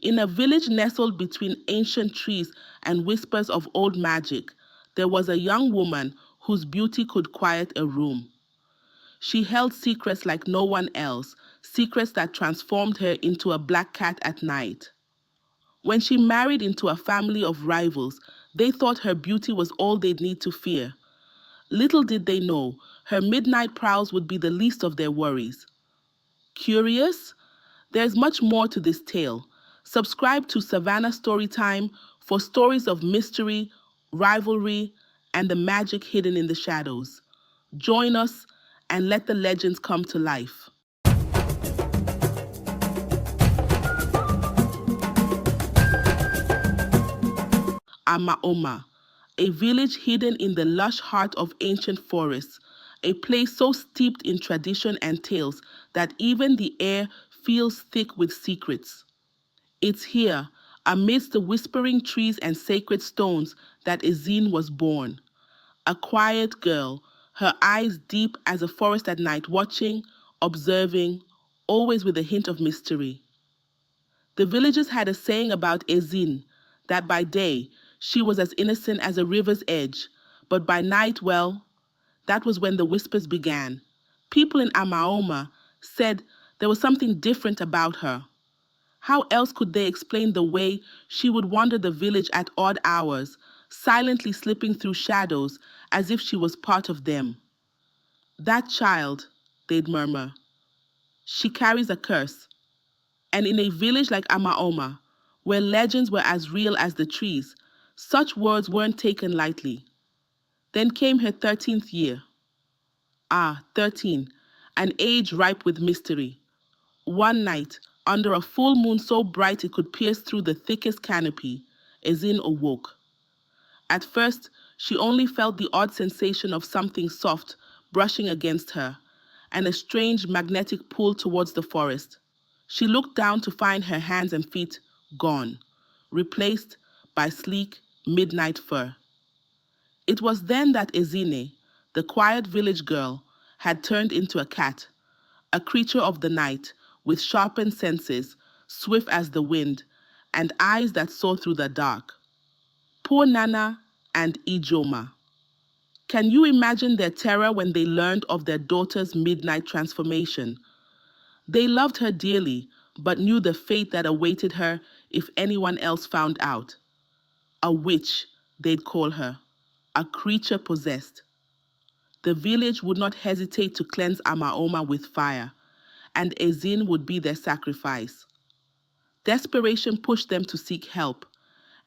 In a village nestled between ancient trees and whispers of old magic, there was a young woman whose beauty could quiet a room. She held secrets like no one else, secrets that transformed her into a black cat at night. When she married into a family of rivals, they thought her beauty was all they'd need to fear. Little did they know, her midnight prowls would be the least of their worries. Curious? There's much more to this tale. Subscribe to Savannah Storytime for stories of mystery, rivalry, and the magic hidden in the shadows. Join us and let the legends come to life. Amaoma, a village hidden in the lush heart of ancient forests, a place so steeped in tradition and tales that even the air feels thick with secrets. It's here, amidst the whispering trees and sacred stones, that Ezinne was born. A quiet girl, her eyes deep as a forest at night, watching, observing, always with a hint of mystery. The villagers had a saying about Ezinne, that by day she was as innocent as a river's edge, but by night, well, that was when the whispers began. People in Amaoma said there was something different about her. How else could they explain the way she would wander the village at odd hours, silently slipping through shadows as if she was part of them? That child, they'd murmur, she carries a curse. And in a village like Amaoma, where legends were as real as the trees, such words weren't taken lightly. Then came her 13th year. 13, an age ripe with mystery. One night, under a full moon so bright it could pierce through the thickest canopy, Ezinne awoke. At first, she only felt the odd sensation of something soft brushing against her, and a strange magnetic pull towards the forest. She looked down to find her hands and feet gone, replaced by sleek midnight fur. It was then that Ezinne, the quiet village girl, had turned into a cat, a creature of the night with sharpened senses, swift as the wind, and eyes that saw through the dark. Poor Nana and Ijoma. Can you imagine their terror when they learned of their daughter's midnight transformation? They loved her dearly, but knew the fate that awaited her if anyone else found out. A witch, they'd call her, a creature possessed. The village would not hesitate to cleanse Amaoma with fire, and Ezinne would be their sacrifice. Desperation pushed them to seek help,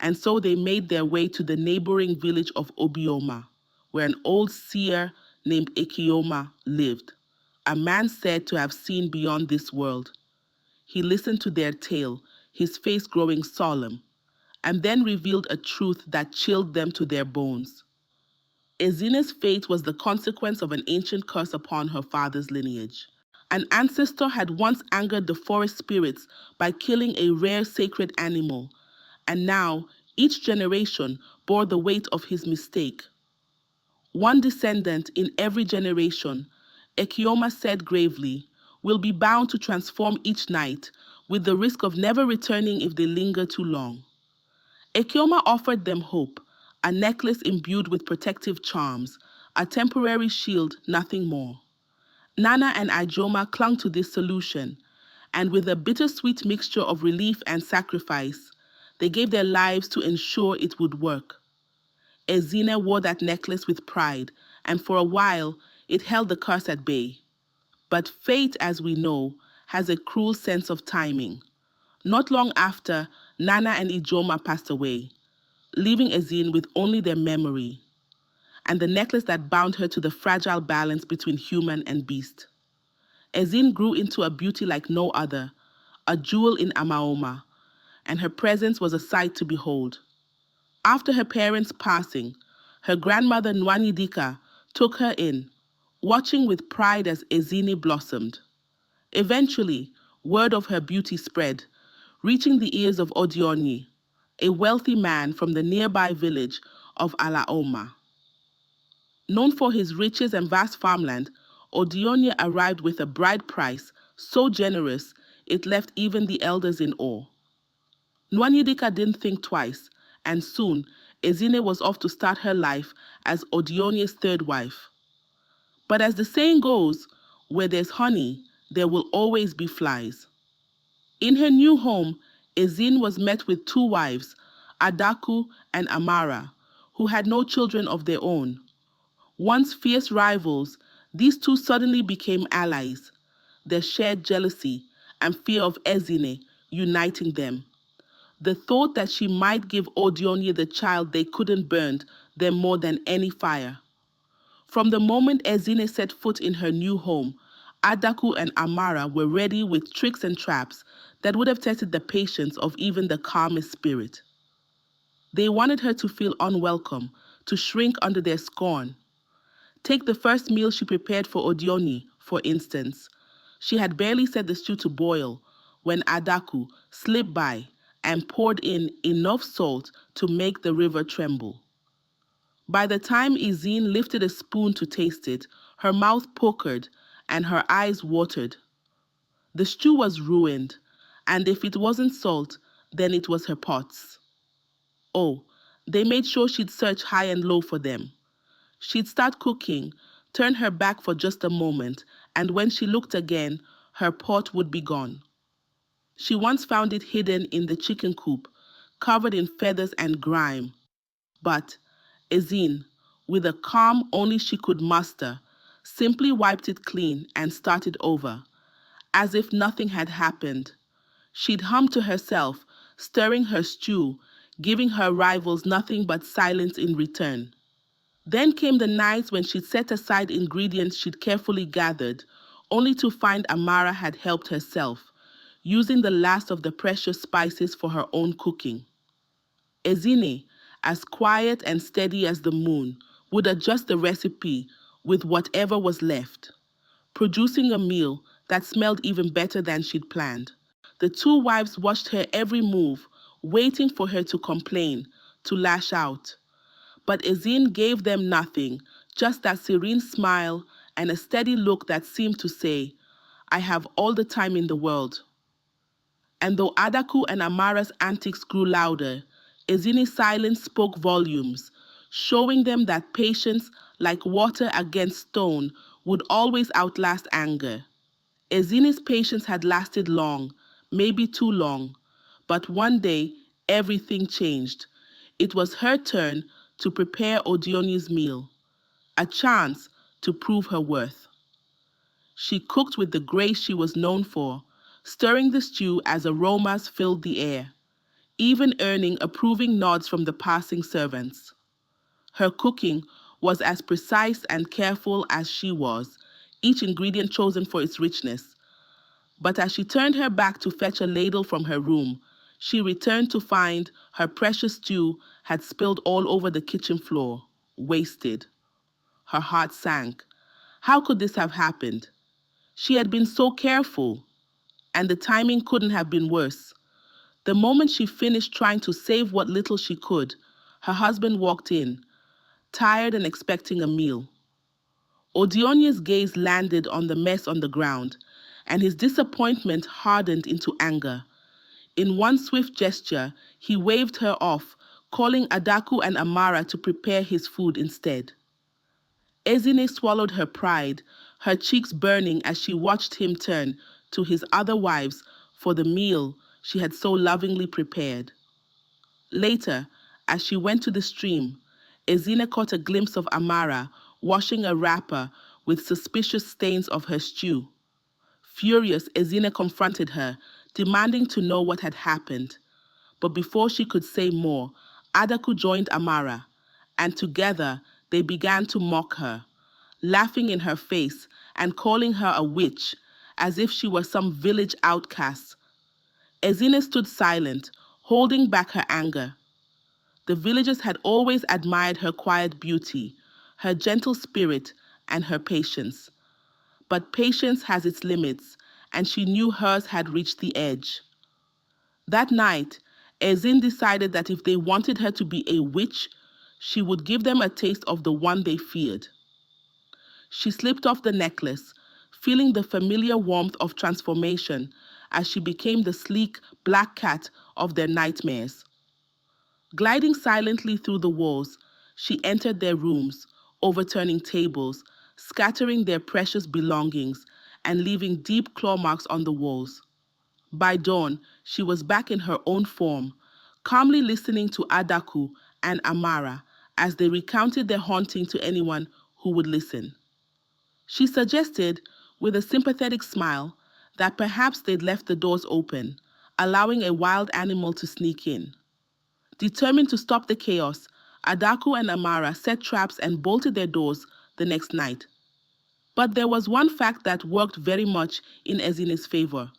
and so they made their way to the neighboring village of Obioma, where an old seer named Ekioma lived, a man said to have seen beyond this world. He listened to their tale, his face growing solemn, and then revealed a truth that chilled them to their bones. Ezinne's fate was the consequence of an ancient curse upon her father's lineage. An ancestor had once angered the forest spirits by killing a rare sacred animal, and now each generation bore the weight of his mistake. One descendant in every generation, Ekioma said gravely, will be bound to transform each night, with the risk of never returning if they linger too long. Ekioma offered them hope, a necklace imbued with protective charms, a temporary shield, nothing more. Nana and Ijoma clung to this solution, and with a bittersweet mixture of relief and sacrifice, they gave their lives to ensure it would work. Ezinne wore that necklace with pride, and for a while, it held the curse at bay. But fate, as we know, has a cruel sense of timing. Not long after, Nana and Ijoma passed away, leaving Ezinne with only their memory, and the necklace that bound her to the fragile balance between human and beast. Ezinne grew into a beauty like no other, a jewel in Amaoma, and her presence was a sight to behold. After her parents' passing, her grandmother Nwanyidika took her in, watching with pride as Ezinne blossomed. Eventually, word of her beauty spread, reaching the ears of Odionyi, a wealthy man from the nearby village of Alaoma. Known for his riches and vast farmland, Odionyi arrived with a bride price so generous it left even the elders in awe. Nwanyedika didn't think twice, and soon Ezinne was off to start her life as Odionye's third wife. But as the saying goes, where there's honey, there will always be flies. In her new home, Ezinne was met with two wives, Adaku and Amara, who had no children of their own. Once fierce rivals, these two suddenly became allies, their shared jealousy and fear of Ezinne uniting them. The thought that she might give Odionye the child they couldn't burn them more than any fire. From the moment Ezinne set foot in her new home, Adaku and Amara were ready with tricks and traps that would have tested the patience of even the calmest spirit. They wanted her to feel unwelcome, to shrink under their scorn. Take the first meal she prepared for Odionye, for instance. She had barely set the stew to boil when Adaku slipped by and poured in enough salt to make the river tremble. By the time Ezinne lifted a spoon to taste it, her mouth puckered and her eyes watered. The stew was ruined, and if it wasn't salt, then it was her pots. Oh, they made sure she'd search high and low for them. She'd start cooking, turn her back for just a moment, and when she looked again, her pot would be gone. She once found it hidden in the chicken coop, covered in feathers and grime. But Ezinne, with a calm only she could muster, simply wiped it clean and started over, as if nothing had happened. She'd hum to herself, stirring her stew, giving her rivals nothing but silence in return. Then came the nights when she'd set aside ingredients she'd carefully gathered, only to find Amara had helped herself, using the last of the precious spices for her own cooking. Ezinne, as quiet and steady as the moon, would adjust the recipe with whatever was left, producing a meal that smelled even better than she'd planned. The two wives watched her every move, waiting for her to complain, to lash out. But Ezinne gave them nothing, just that serene smile and a steady look that seemed to say, I have all the time in the world. And though Adaku and Amara's antics grew louder, Ezinne's silence spoke volumes, showing them that patience, like water against stone, would always outlast anger. Ezinne's patience had lasted long, maybe too long, but one day everything changed. It was her turn to prepare Odionye's meal, a chance to prove her worth. She cooked with the grace she was known for, stirring the stew as aromas filled the air, even earning approving nods from the passing servants. Her cooking was as precise and careful as she was, each ingredient chosen for its richness. But as she turned her back to fetch a ladle from her room, she returned to find her precious stew had spilled all over the kitchen floor, wasted. Her heart sank. How could this have happened? She had been so careful, and the timing couldn't have been worse. The moment she finished trying to save what little she could, her husband walked in, tired and expecting a meal. Odionye's gaze landed on the mess on the ground, and his disappointment hardened into anger. In one swift gesture, he waved her off, calling Adaku and Amara to prepare his food instead. Ezinne swallowed her pride, her cheeks burning as she watched him turn to his other wives for the meal she had so lovingly prepared. Later, as she went to the stream, Ezinne caught a glimpse of Amara washing a wrapper with suspicious stains of her stew. Furious, Ezinne confronted her, demanding to know what had happened. But before she could say more, Adaku joined Amara, and together they began to mock her, laughing in her face and calling her a witch, as if she were some village outcast. Ezinne stood silent, holding back her anger. The villagers had always admired her quiet beauty, her gentle spirit, and her patience. But patience has its limits, and she knew hers had reached the edge. That night, Ezinne decided that if they wanted her to be a witch, she would give them a taste of the one they feared. She slipped off the necklace, feeling the familiar warmth of transformation as she became the sleek black cat of their nightmares. Gliding silently through the walls, she entered their rooms, overturning tables, scattering their precious belongings, and leaving deep claw marks on the walls. By dawn, she was back in her own form, calmly listening to Adaku and Amara as they recounted their haunting to anyone who would listen. She suggested, with a sympathetic smile, that perhaps they'd left the doors open, allowing a wild animal to sneak in. Determined to stop the chaos, Adaku and Amara set traps and bolted their doors the next night. But there was one fact that worked very much in Ezinne's favor,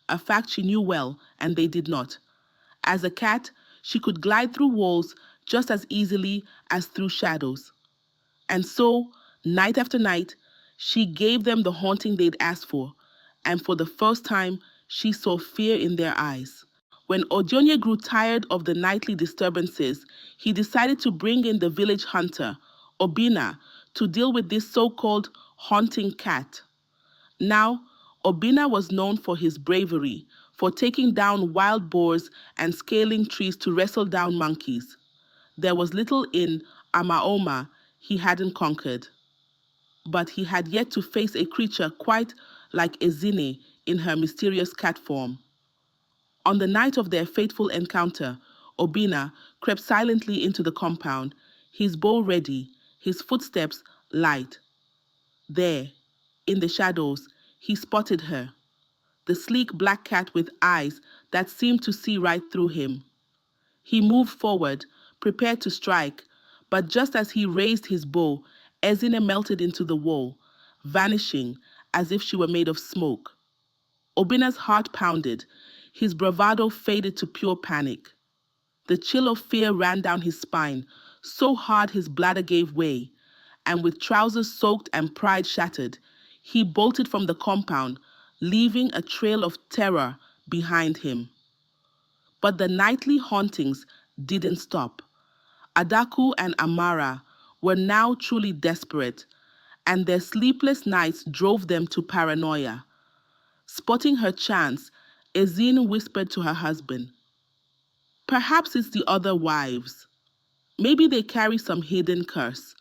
a fact she knew well and they did not. As a cat, she could glide through walls just as easily as through shadows. And so, night after night, she gave them the haunting they'd asked for, and for the first time, she saw fear in their eyes. When Odionye grew tired of the nightly disturbances, he decided to bring in the village hunter, Obina, to deal with this so-called haunting cat. Now, Obina was known for his bravery, for taking down wild boars and scaling trees to wrestle down monkeys. There was little in Amaoma he hadn't conquered. But he had yet to face a creature quite like Ezinne in her mysterious cat form. On the night of their fateful encounter, Obina crept silently into the compound, his bow ready, his footsteps light. There, in the shadows, he spotted her, the sleek black cat with eyes that seemed to see right through him. He moved forward, prepared to strike, but just as he raised his bow, Ezinne melted into the wall, vanishing as if she were made of smoke. Obina's heart pounded. His bravado faded to pure panic. The chill of fear ran down his spine, so hard his bladder gave way, and with trousers soaked and pride shattered, he bolted from the compound, leaving a trail of terror behind him. But the nightly hauntings didn't stop. Adaku and Amara were now truly desperate, and their sleepless nights drove them to paranoia. Spotting her chance, Ezinne whispered to her husband, "Perhaps it's the other wives. Maybe they carry some hidden curse.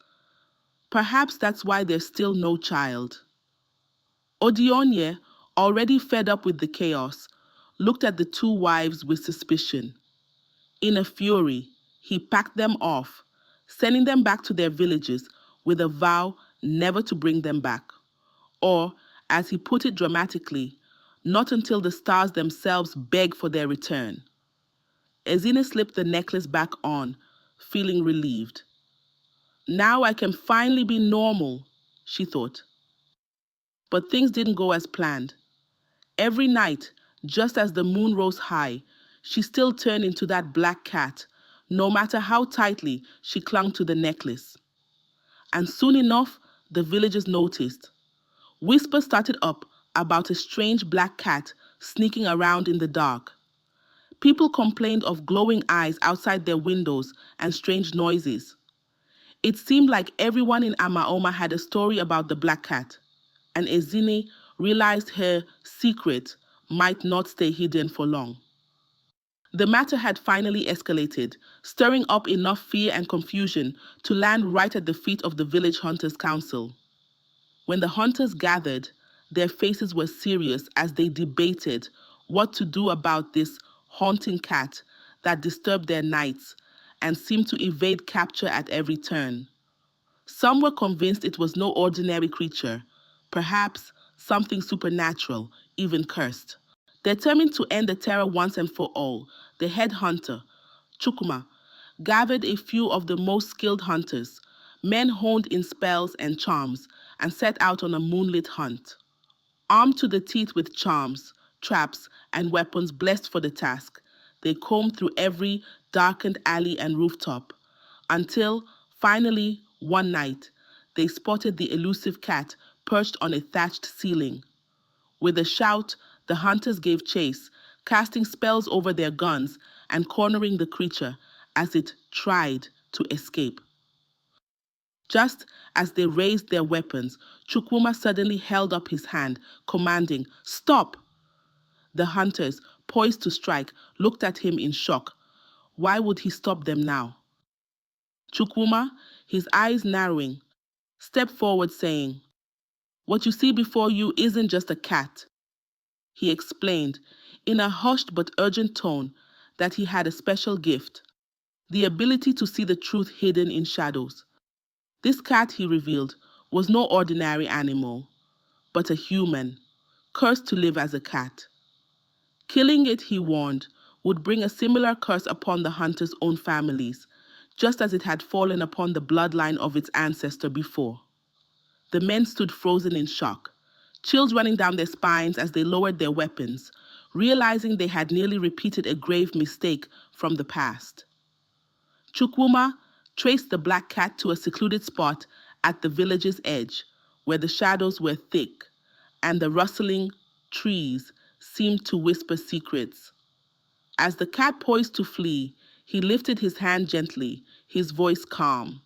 Perhaps that's why there's still no child." Odionye, already fed up with the chaos, looked at the two wives with suspicion. In a fury, he packed them off, sending them back to their villages with a vow never to bring them back. Or, as he put it dramatically, not until the stars themselves beg for their return. Ezinne slipped the necklace back on, feeling relieved. Now I can finally be normal, she thought. But things didn't go as planned. Every night, just as the moon rose high, she still turned into that black cat, no matter how tightly she clung to the necklace. And soon enough, the villagers noticed. Whispers started up about a strange black cat sneaking around in the dark. People complained of glowing eyes outside their windows and strange noises. It seemed like everyone in Amaoma had a story about the black cat, and Ezinne realized her secret might not stay hidden for long. The matter had finally escalated, stirring up enough fear and confusion to land right at the feet of the village hunters' council. When the hunters gathered, their faces were serious as they debated what to do about this haunting cat that disturbed their nights and seemed to evade capture at every turn. Some were convinced it was no ordinary creature, perhaps something supernatural, even cursed. Determined to end the terror once and for all, the head hunter, Chukwuma, gathered a few of the most skilled hunters, men honed in spells and charms, and set out on a moonlit hunt. Armed to the teeth with charms, traps, and weapons blessed for the task, they combed through every darkened alley and rooftop, until, finally, one night, they spotted the elusive cat perched on a thatched ceiling. With a shout, the hunters gave chase, casting spells over their guns and cornering the creature as it tried to escape. Just as they raised their weapons, Chukwuma suddenly held up his hand, commanding, "Stop!" The hunters, poised to strike, looked at him in shock. Why would he stop them now? Chukwuma, his eyes narrowing, stepped forward saying, "What you see before you isn't just a cat." He explained, in a hushed but urgent tone, that he had a special gift, the ability to see the truth hidden in shadows. This cat, he revealed, was no ordinary animal, but a human, cursed to live as a cat. Killing it, he warned, would bring a similar curse upon the hunters' own families, just as it had fallen upon the bloodline of its ancestor before. The men stood frozen in shock, chills running down their spines as they lowered their weapons, realizing they had nearly repeated a grave mistake from the past. Chukwuma traced the black cat to a secluded spot at the village's edge, where the shadows were thick and the rustling trees seemed to whisper secrets. As the cat poised to flee, he lifted his hand gently, his voice calm.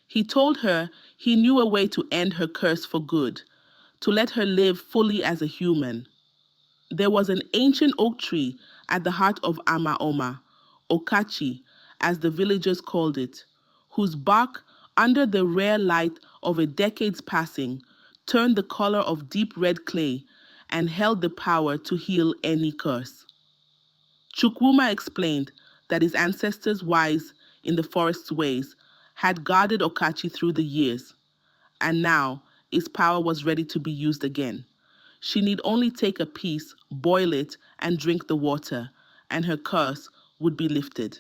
He told her he knew a way to end her curse for good, to let her live fully as a human. There was an ancient oak tree at the heart of Amaoma, Okachi, as the villagers called it, whose bark, under the rare light of a decade's passing, turned the color of deep red clay and held the power to heal any curse. Chukwuma explained that his ancestors, wise in the forest's ways, had guarded Okachi through the years, and now its power was ready to be used again. She need only take a piece, boil it, and drink the water, and her curse would be lifted.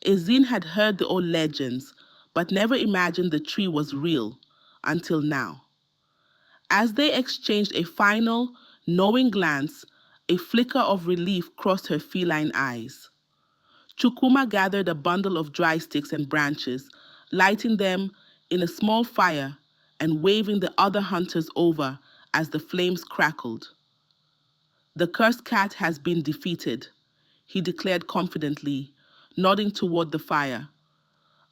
Ezinne had heard the old legends, but never imagined the tree was real until now. As they exchanged a final, knowing glance, a flicker of relief crossed her feline eyes. Chukwuma gathered a bundle of dry sticks and branches, lighting them in a small fire and waving the other hunters over as the flames crackled. "The cursed cat has been defeated," he declared confidently, nodding toward the fire.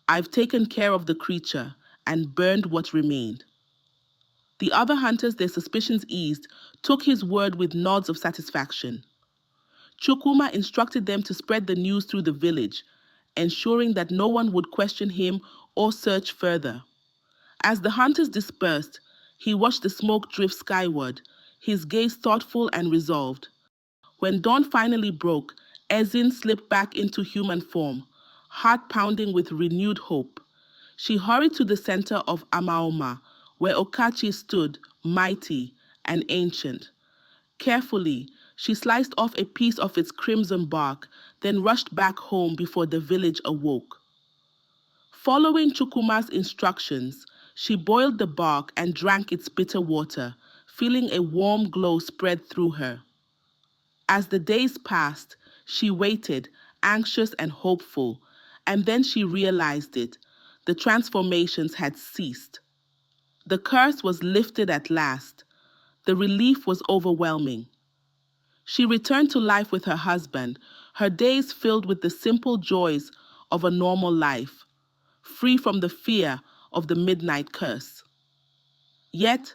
"I've taken care of the creature and burned what remained." The other hunters, their suspicions eased, took his word with nods of satisfaction. Chukwuma instructed them to spread the news through the village, ensuring that no one would question him or search further. As the hunters dispersed, he watched the smoke drift skyward, his gaze thoughtful and resolved. When dawn finally broke, Ezinne slipped back into human form, heart pounding with renewed hope. She hurried to the center of Amaoma, where Okachi stood, mighty and ancient. Carefully, she sliced off a piece of its crimson bark, then rushed back home before the village awoke. Following Chukwuma's instructions, she boiled the bark and drank its bitter water, feeling a warm glow spread through her. As the days passed, she waited, anxious and hopeful, and then she realized it. The transformations had ceased. The curse was lifted at last. The relief was overwhelming. She returned to life with her husband, her days filled with the simple joys of a normal life, free from the fear of the midnight curse. Yet,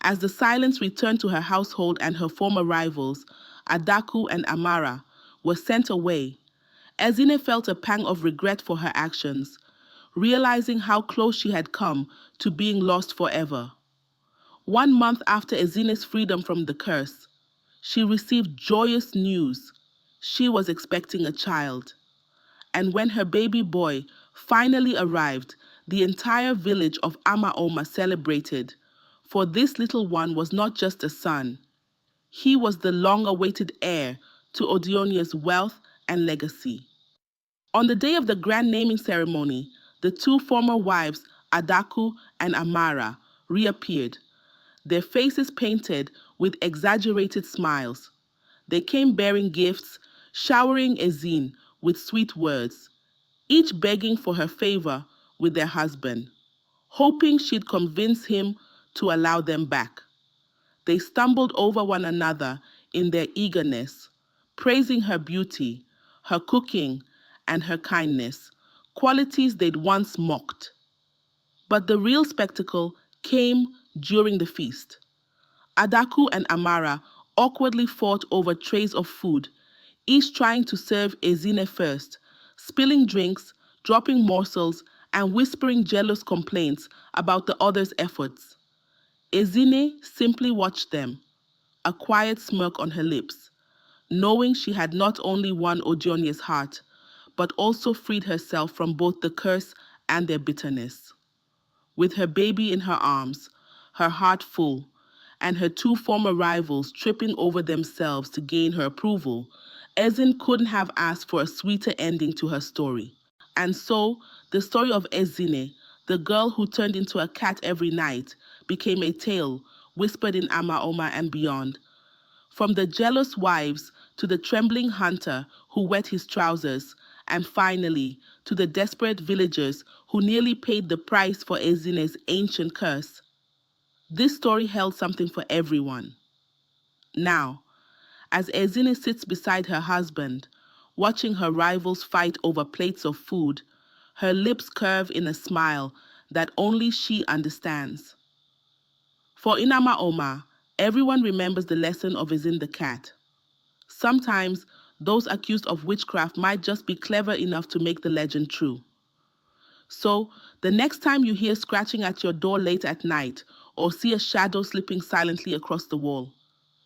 as the silence returned to her household and her former rivals, Adaku and Amara, were sent away, Ezinne felt a pang of regret for her actions, realizing how close she had come to being lost forever. 1 month after Ezinne's freedom from the curse, she received joyous news. She was expecting a child. And when her baby boy finally arrived, the entire village of Amaoma celebrated, for this little one was not just a son. He was the long-awaited heir to Odionia's wealth and legacy. On the day of the grand naming ceremony, the two former wives, Adaku and Amara, reappeared, their faces painted with exaggerated smiles. They came bearing gifts, showering Ezinne with sweet words, each begging for her favor with their husband, hoping she'd convince him to allow them back. They stumbled over one another in their eagerness, praising her beauty, her cooking, and her kindness, qualities they'd once mocked. But the real spectacle came during the feast. Adaku and Amara awkwardly fought over trays of food, each trying to serve Ezinne first, spilling drinks, dropping morsels, and whispering jealous complaints about the other's efforts. Ezinne simply watched them, a quiet smirk on her lips, knowing she had not only won Odionye's heart, but also freed herself from both the curse and their bitterness. With her baby in her arms, her heart full, and her two former rivals tripping over themselves to gain her approval, Ezinne couldn't have asked for a sweeter ending to her story. And so, the story of Ezinne, the girl who turned into a cat every night, became a tale whispered in Amaoma and beyond. From the jealous wives to the trembling hunter who wet his trousers, and finally to the desperate villagers who nearly paid the price for Ezinne's ancient curse. This story held something for everyone. Now, as Ezinne sits beside her husband, watching her rivals fight over plates of food, her lips curve in a smile that only she understands. For in Amaoma, everyone remembers the lesson of Ezinne the cat. Sometimes, those accused of witchcraft might just be clever enough to make the legend true. So, the next time you hear scratching at your door late at night or see a shadow slipping silently across the wall,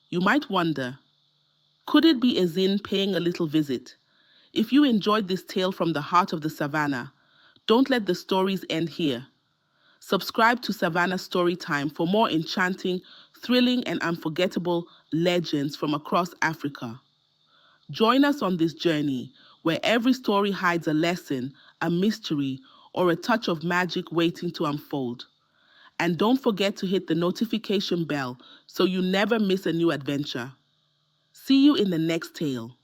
you might wonder, could it be Ezinne paying a little visit? If you enjoyed this tale from the heart of the savannah, don't let the stories end here. Subscribe to Savannah Storytime for more enchanting, thrilling, and unforgettable legends from across Africa. Join us on this journey where every story hides a lesson, a mystery, or a touch of magic waiting to unfold. And don't forget to hit the notification bell so you never miss a new adventure. See you in the next tale.